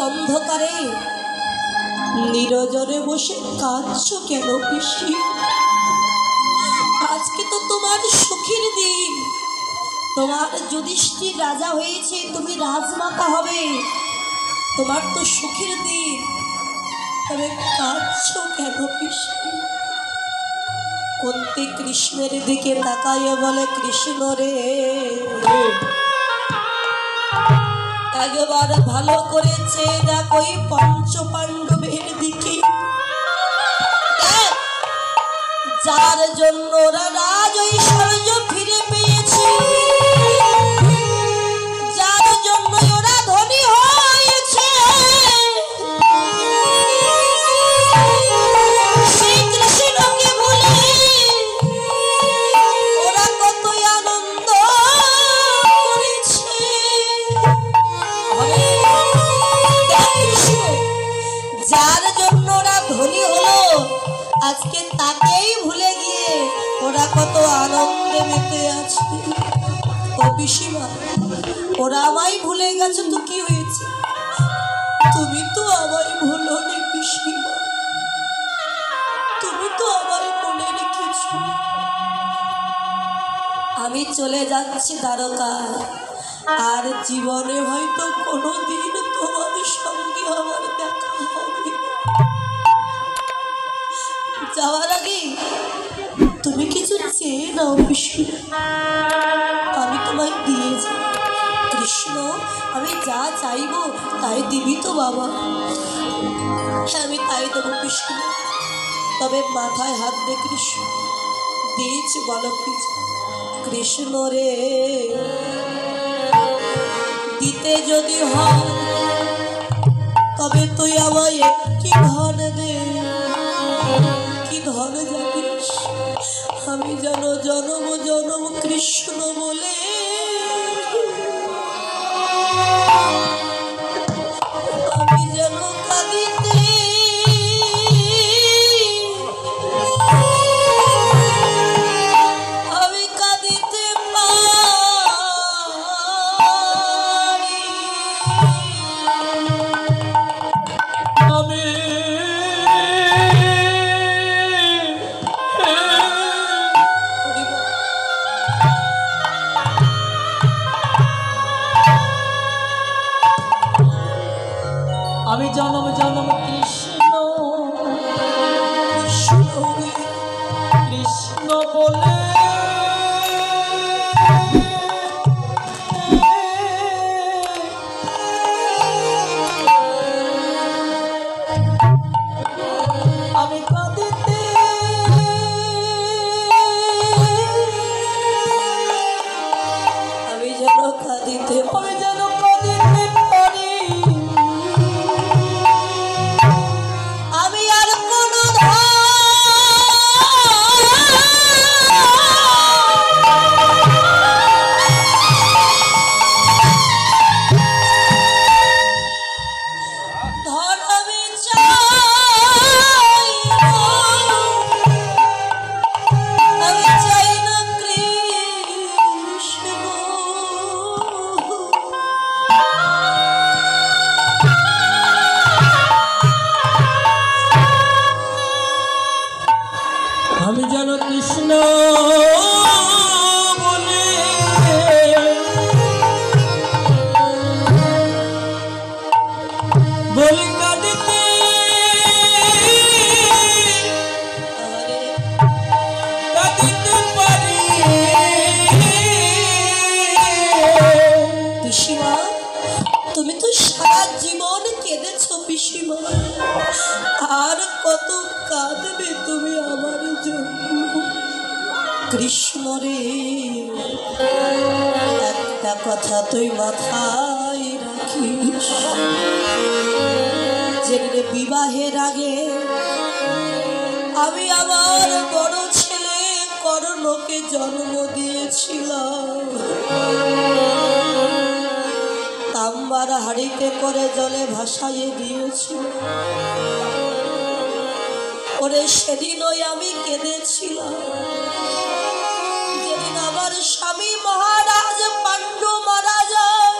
অন্ধকারে নিরজনে বসে কাঁদছো কেন পিসি? আজকে তো তোমার সুখের দিন। তোমার যুধিষ্ঠির রাজা হয়েছে, তুমি রাজমাতা হবে, তোমার তো সুখের দিন। তবে কাঁদছো কেন পিসি? কুন্তি কৃষ্ণের দিকে তাকাইয়া বলে, কৃষ্ণ রে, একবার ভালো করেছে দেখো ওই পঞ্চ পাণ্ডবের দিকে, যার জন্য ওরা রাজ ঐশ্বর্য ফিরে পেয়েছে, যার জন্য ওরা ধনী হয়েছে, সেই কৃষ্ণকে বলে ওরা কতই আনন্দ করেছে। যার জন্য ওরা ধনী হলো, আজকে তাকেই ভুলে গিয়ে ওরা কত আনন্দে মেতে আছে। ও পিসিমা, ওরা আমায় ভুলে গেছে তো কি হয়েছে? তুমি তো আমায় ভুলোনি পিসিমা, তুমি তো আমায় মনে রেখেছ। আমি চলে যাচ্ছি দ্বারকায়, আর জীবনে হয়তো কোনোদিন তোমাদের সঙ্গে আমার দেখা হবে। যাওয়ার আগে তুমি কিছু চেয়ে নাও পিসি, আমি তোমায় দিয়ে যাব। কৃষ্ণ, আমি যা চাইব তাই দিবি তো বাবা? হ্যাঁ, আমি তাই দেবো পিসি। তবে মাথায় হাত দে কৃষ্ণ, দিয়েছি বলো কিছু? কৃষ্ণ রে, দিতে যদি হয় তবে তুই আমায় কি ধন দে। কি ধন জানিস? আমি যেন জনম জনম কৃষ্ণ বলে আমি যেন কাঁদিতে আমি কাঁদিতে পারি। আমি আমি জনম জনম কৃষ্ণ কৃষ্ণ বলে আমি কাঁদিতে আমি যেন কাঁদিতে আমি যেন কাঁদিতে পারি। আমি আর কোনো ধন আমি চাই না, আমি চাই না কৃষ্ণ। আমি যেন কৃষ্ণ বলে বলি কাঁদিতে কাঁদিতে পারি। পিসিমা, তুমি তো সারা জীবন কেঁদেছো পিসিমা, আর কত কাঁদবে তুমি আমার জন্য? কৃষ্ণ রে, একটা কথা তুই মাথায় রাখিস, যে বিবাহের আগে আমি আমার বড় ছেলে কর্ণকে জন্ম দিয়েছিলাম। তাম্বার হাড়িতে করে জলে ভাসাইয়ে দিয়েছিল। ওরে সেদিনই আমি কেঁদেছিলাম, যেদিন আমার স্বামী মহারাজ পাণ্ডু মারা যায়।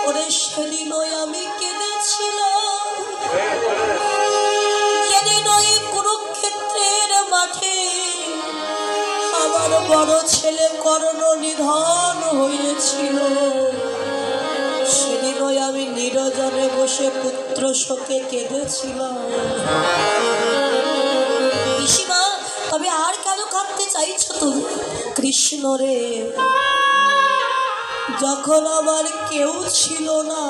ওরে সেদিনই কর্ণ নিধন হয়েছিল, সেদিনই আমি নিরজনে বসে পুত্র শোকে কেঁদেছিলাম। পিসিমা, তবে আর কেন কাঁদতে চাইছো তুমি? কৃষ্ণ রে, যখন আমার কেউ ছিল না,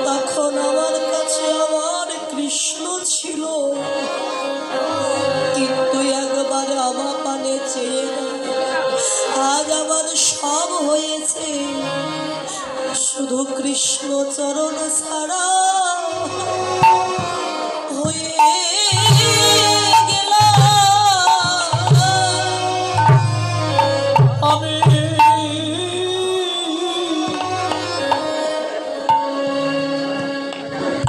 তখন আমার কাছে আমার কৃষ্ণ ছিল, কিন্তু একবার আমার পানে চেয়ে না। আজ আমার সব হয়েছে, শুধু কৃষ্ণ চরণ ছাড়া হয়ে গেলাম আমি।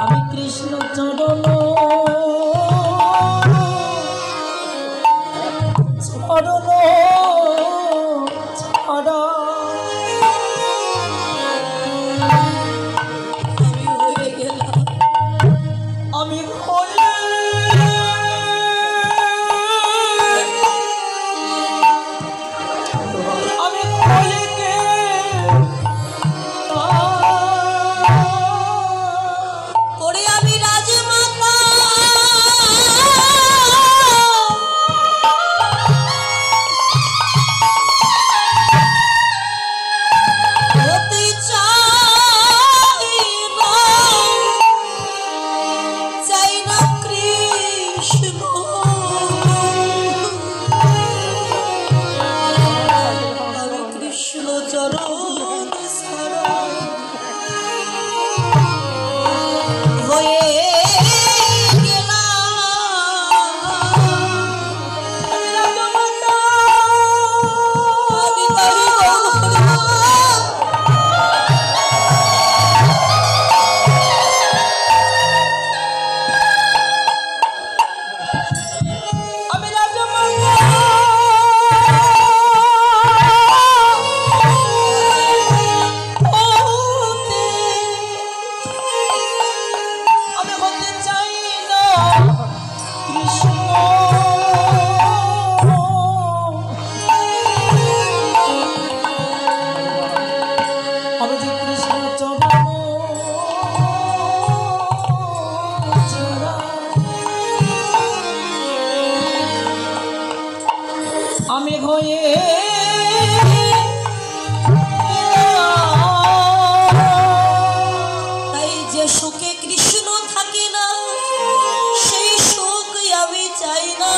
আমি কৃষ্ণ চরণ চরণ ছাড়া আমি হয়ে গেলাম, আমি হয়ে আমি হয়ে ওরে আমি রাজমাতা হতে চাই না, চাই না কৃষ্ণ। আমি কৃষ্ণ চরণ ছাড়া হয়ে আমি রাজমাতা আমি হতে চাই না কৃষ্ণ। আমি যে কৃষ্ণ চরণ ছাড়া আমি হয়ে তাই যে সুখে কৃষ্ণ থাকে না, সেই সুখ আমি চাই না।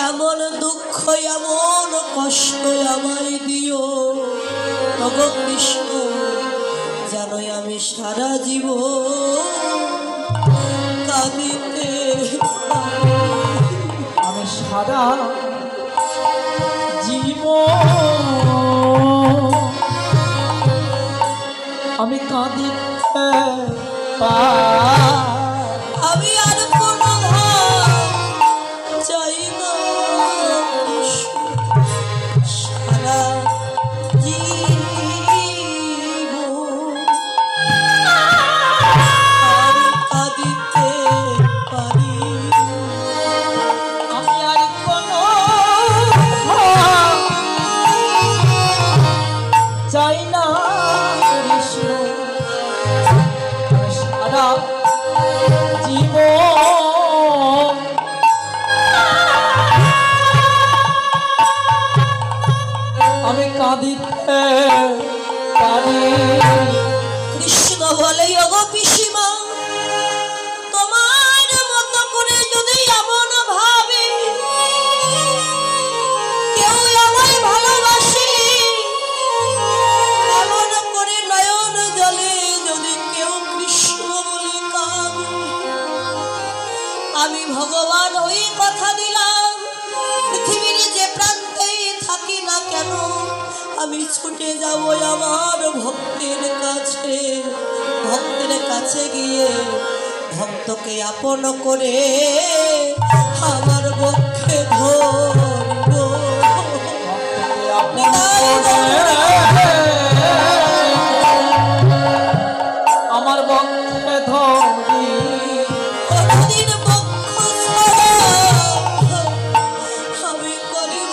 এমন দুঃখ এমন কষ্ট আমায় দিও তবে কৃষ্ণ, জানোই আমি সারা জীবন কাঁদিতে পারি। আমি সারা জীব আমি কাঁদিতে আমি আর কোনো ভাব চাই না, সারা জীবন আমি কাঁদিতে পারি। আমি আর কোনো চাই না কৃষ্ণ। আমি সারা জীবন আমি কাঁদিতে পারি। কৃষ্ণ বলে, ওগো পিসিমা, তোমার মতো করে যদি এমন ভাবে কেউ আমায় ভালোবাসে, এমন করে নয়ন জলে যদি কেউ কৃষ্ণ বলে কাঁদে, আমি ভগবান ওই কথা দিলাম, পৃথিবীর যে প্রান্তেই থাকি না কেন, আমি ছুটে যাব আমার ভক্তের কাছে। ভক্তের কাছে গিয়ে ভক্তকে আপন করে আমার বক্ষে ধরব। আমার বক্ষে ধরি কোনদিন বক্ষ ছাড়া আমি করিব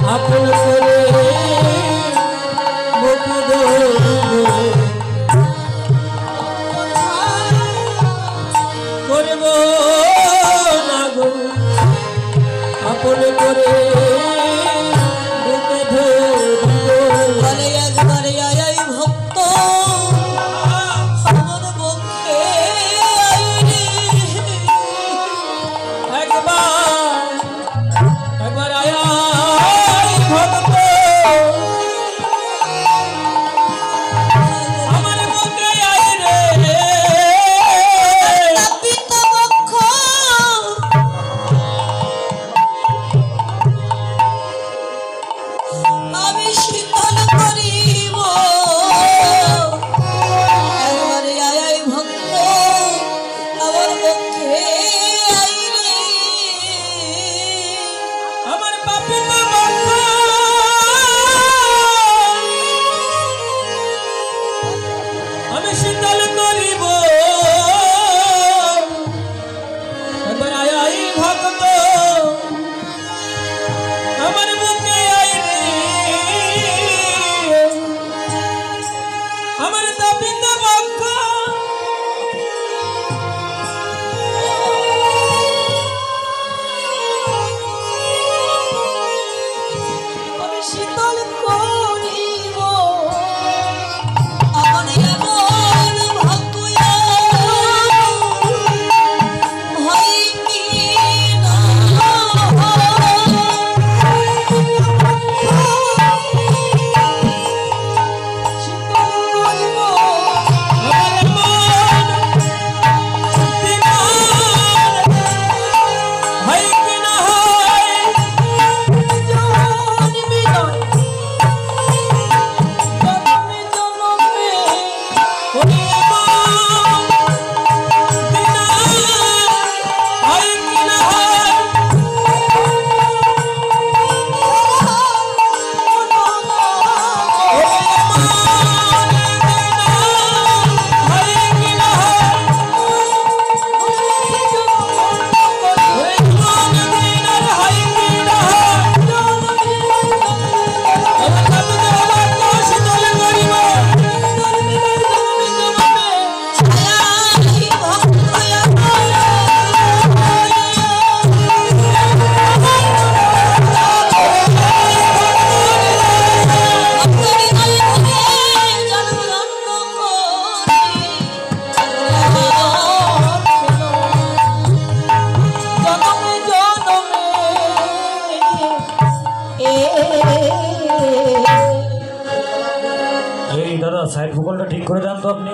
আপন করে মুখ ধরবো করব না গো আপন করে মুখ ধরবো বলে একবারে আয় ভক্ত আমার পক্ষে একবার আয় ভক্ত আমার বুকে আয় রে তাপিত বক্ষ আমি শীতল করিব একবারে আয় ভক্ত আমার পক্ষে আয় রে আমার পাপিত বক্ষ আমি শীতল করিব একবার আয় আয় ভক্ত আমার বুকে আয় রে আমার তাপিত বক্ষ আমি শীতল করিব আমার এমন ভাগ্য হয় কি না শীতল করিব আমার মন দিনার হয় কি না হয় জন্মে নয় জন্মে জন্মে ওরে মন দিনার হয় কি না হয় ওরে মন দিনার হয় কি না হয় ওরে মন দিনার হয় কি না হয় আমার কাছে বাক্য শীতল করিব এই দাদা সাইড ভূগোলটা ঠিক করে দেন তো আপনি।